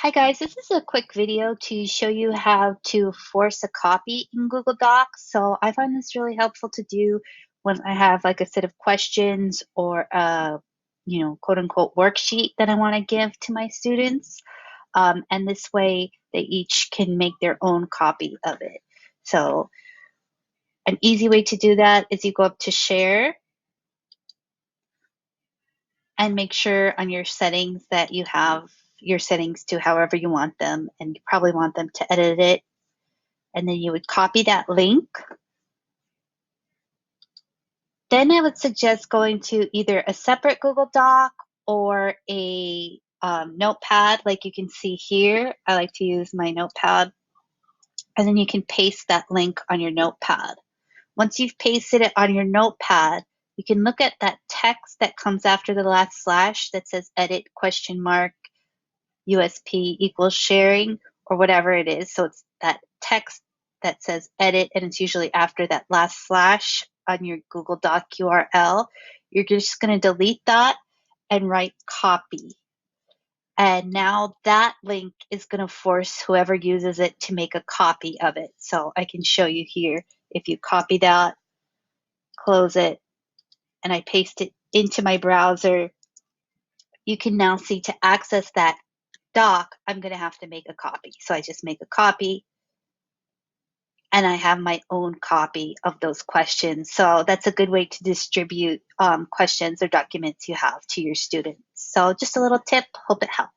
Hi guys, this is a quick video to show you how to force a copy in Google Docs. So I find this really helpful to do when I have like a set of questions or a, quote unquote worksheet that I want to give to my students. And this way they each can make their own copy of it. So an easy way to do that is you go up to share and make sure on your settings that you have your settings to however you want them, and you probably want them to edit it. And then you would copy that link. Then I would suggest going to either a separate Google Doc or a notepad like you can see here. I like to use my notepad. And then you can paste that link on your notepad. Once you've pasted it on your notepad, you can look at that text that comes after the last slash that says edit question mark USP equals sharing or whatever it is. So it's that text that says edit, and it's usually after that last slash on your Google Doc URL. You're just going to delete that and write copy. And now that link is going to force whoever uses it to make a copy of it. So I can show you here. If you copy that, close it, and I paste it into my browser, you can now see to access that doc, I'm going to have to make a copy. So I just make a copy and I have my own copy of those questions. So that's a good way to distribute questions or documents you have to your students. So just a little tip, hope it helps.